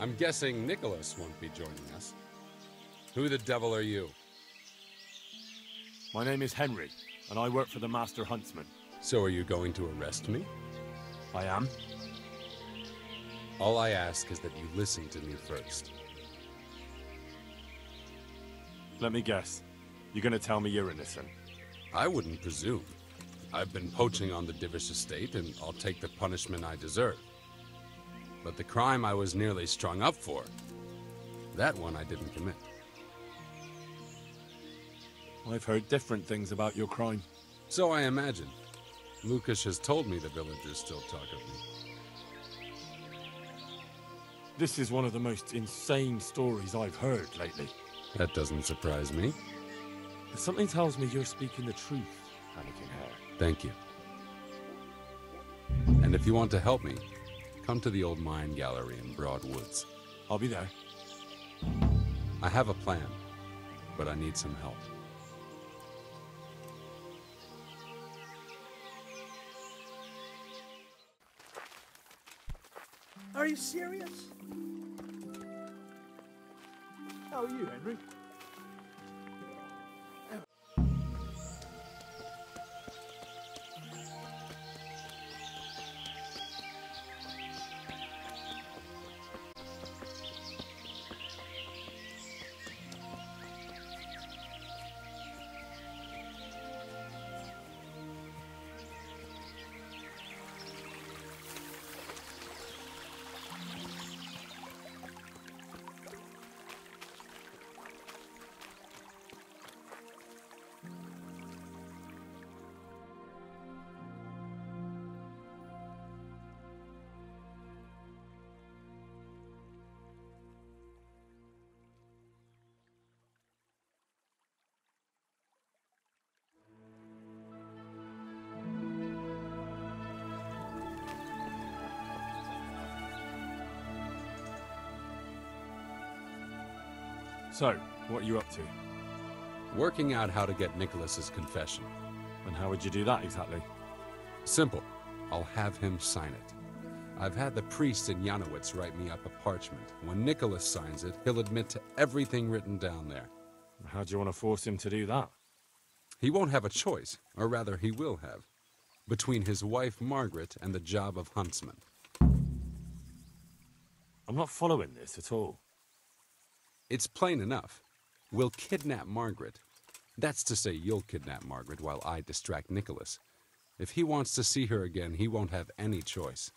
I'm guessing Nicholas won't be joining us. Who the devil are you? My name is Henry, and I work for the Master Huntsman. So are you going to arrest me? I am? All I ask is that you listen to me first. Let me guess. You're gonna tell me you're innocent? I wouldn't presume. I've been poaching on the Divish estate, and I'll take the punishment I deserve. But the crime I was nearly strung up for, that one I didn't commit. I've heard different things about your crime. So I imagine. Lucas has told me the villagers still talk of me. This is one of the most insane stories I've heard lately. That doesn't surprise me. But something tells me you're speaking the truth, Anakin Hare. Thank you. And if you want to help me, come to the old mine gallery in Broadwoods. I'll be there. I have a plan, but I need some help. Are you serious? How are you, Henry? So, what are you up to? Working out how to get Nicholas's confession. And how would you do that exactly? Simple. I'll have him sign it. I've had the priest in Janowitz write me up a parchment. When Nicholas signs it, he'll admit to everything written down there. How do you want to force him to do that? He won't have a choice, or rather he will have, between his wife Margaret and the job of huntsman. I'm not following this at all. It's plain enough. We'll kidnap Margaret. That's to say, you'll kidnap Margaret while I distract Nicholas. If he wants to see her again, he won't have any choice.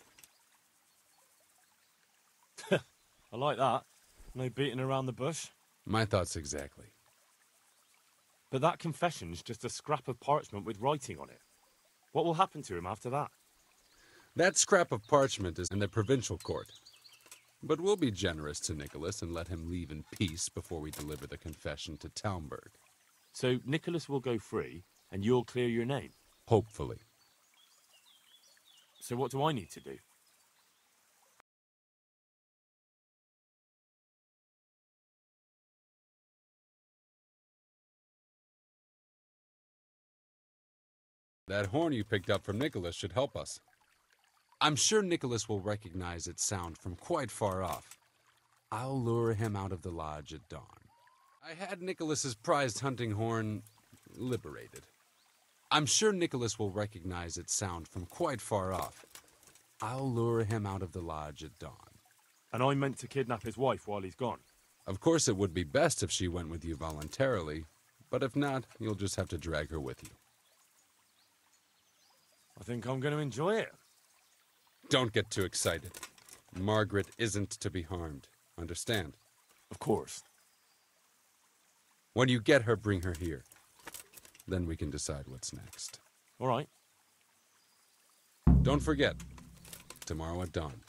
I like that. No beating around the bush. My thoughts exactly. But that confession's just a scrap of parchment with writing on it. What will happen to him after that? That scrap of parchment is in the provincial court. But we'll be generous to Nicholas and let him leave in peace before we deliver the confession to Talmberg. So Nicholas will go free, and you'll clear your name? Hopefully. So what do I need to do? That horn you picked up from Nicholas should help us. I'm sure Nicholas will recognize its sound from quite far off. I'll lure him out of the lodge at dawn. I had Nicholas's prized hunting horn liberated. I'm sure Nicholas will recognize its sound from quite far off. I'll lure him out of the lodge at dawn. And I meant to kidnap his wife while he's gone. Of course it would be best if she went with you voluntarily, but if not, you'll just have to drag her with you. I think I'm going to enjoy it. Don't get too excited. Margaret isn't to be harmed. Understand? Of course. When you get her, bring her here. Then we can decide what's next. All right. Don't forget, tomorrow at dawn.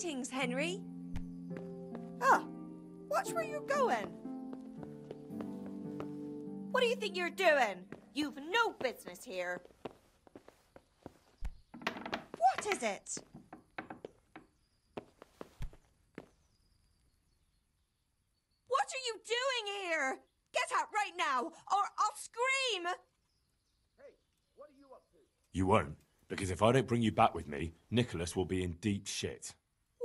Greetings, Henry. Ah, watch where you're going. What do you think you're doing? You've no business here. What is it? What are you doing here? Get out right now, or I'll scream! Hey, what are you up to? You won't, because if I don't bring you back with me, Nicholas will be in deep shit.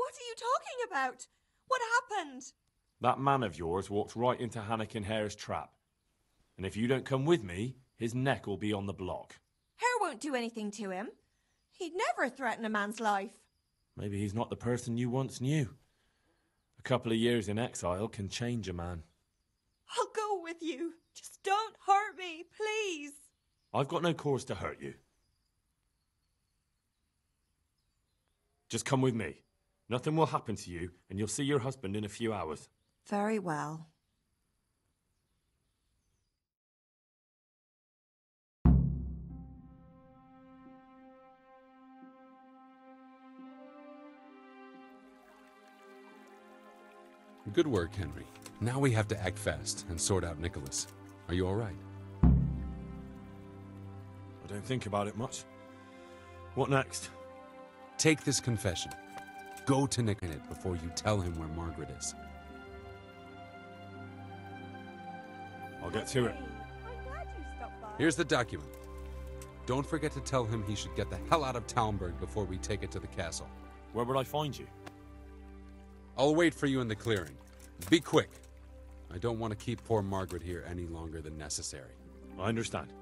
What are you talking about? What happened? That man of yours walked right into Hannikin Hare's trap. And if you don't come with me, his neck will be on the block. Hare won't do anything to him. He'd never threaten a man's life. Maybe he's not the person you once knew. A couple of years in exile can change a man. I'll go with you. Just don't hurt me, please. I've got no cause to hurt you. Just come with me. Nothing will happen to you, and you'll see your husband in a few hours. Very well. Good work, Henry. Now we have to act fast and sort out Nicholas. Are you all right? I don't think about it much. What next? Take this confession. Go to Nick in it before you tell him where Margaret is. I'll get to it. I'm glad you stopped by. Here's the document. Don't forget to tell him he should get the hell out of Talmberg before we take it to the castle. Where would I find you? I'll wait for you in the clearing. Be quick. I don't want to keep poor Margaret here any longer than necessary. I understand.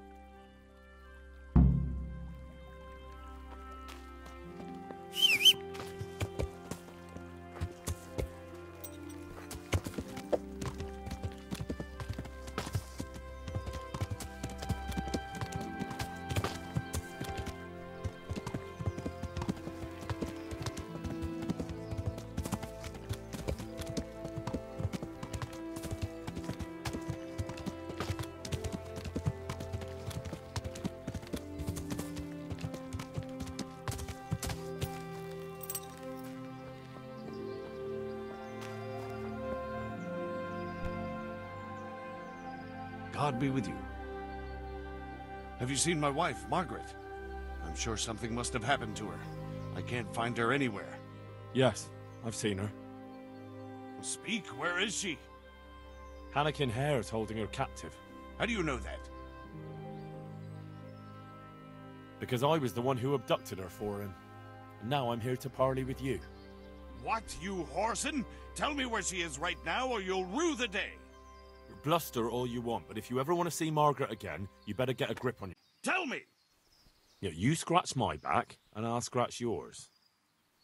God be with you. Have you seen my wife, Margaret? I'm sure something must have happened to her. I can't find her anywhere. Yes, I've seen her. Speak, where is she? Hannikin Hare is holding her captive. How do you know that? Because I was the one who abducted her for him. And now I'm here to parley with you. What, you whoreson? Tell me where she is right now or you'll rue the day. Bluster all you want, but if you ever want to see Margaret again, you better get a grip on you. Tell me! Yeah, you scratch my back, and I'll scratch yours.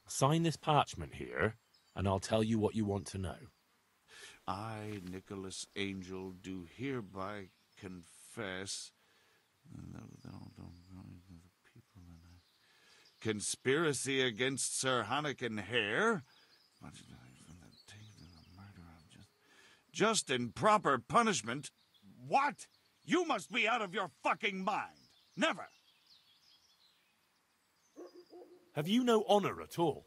Sign this parchment here, and I'll tell you what you want to know. I, Nicholas Angel, do hereby confess... conspiracy against Sir Hannikin Hare... just in proper punishment. What? You must be out of your fucking mind. Never. Have you no honor at all?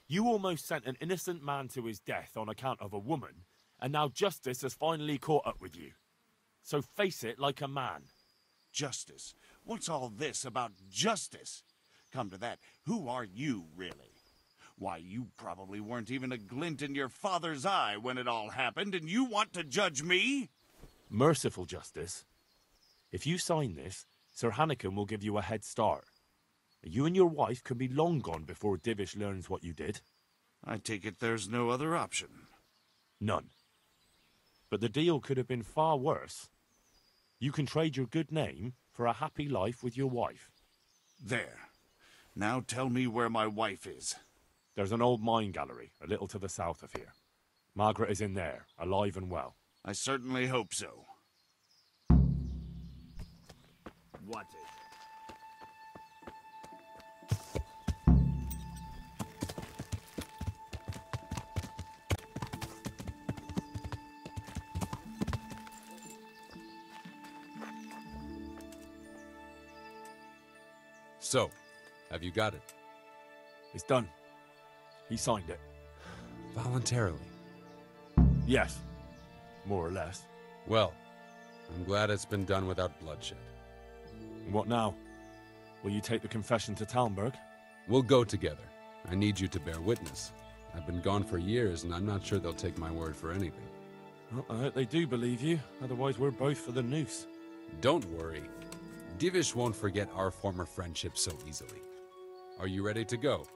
You almost sent an innocent man to his death on account of a woman, and now justice has finally caught up with you. So face it like a man. Justice? What's all this about justice? Come to that, who are you, really? Why, you probably weren't even a glint in your father's eye when it all happened, and you want to judge me? Merciful justice. If you sign this, Sir Hannikin will give you a head start. You and your wife could be long gone before Divish learns what you did. I take it there's no other option. None. But the deal could have been far worse. You can trade your good name for a happy life with your wife. There. Now tell me where my wife is. There's an old mine gallery, a little to the south of here. Margaret is in there, alive and well. I certainly hope so. What is? So, have you got it? It's done. He signed it. Voluntarily. Yes. More or less. Well, I'm glad it's been done without bloodshed. What now? Will you take the confession to Talmberg? We'll go together. I need you to bear witness. I've been gone for years, and I'm not sure they'll take my word for anything. Well, I hope they do believe you. Otherwise, we're both for the noose. Don't worry. Divish won't forget our former friendship so easily. Are you ready to go?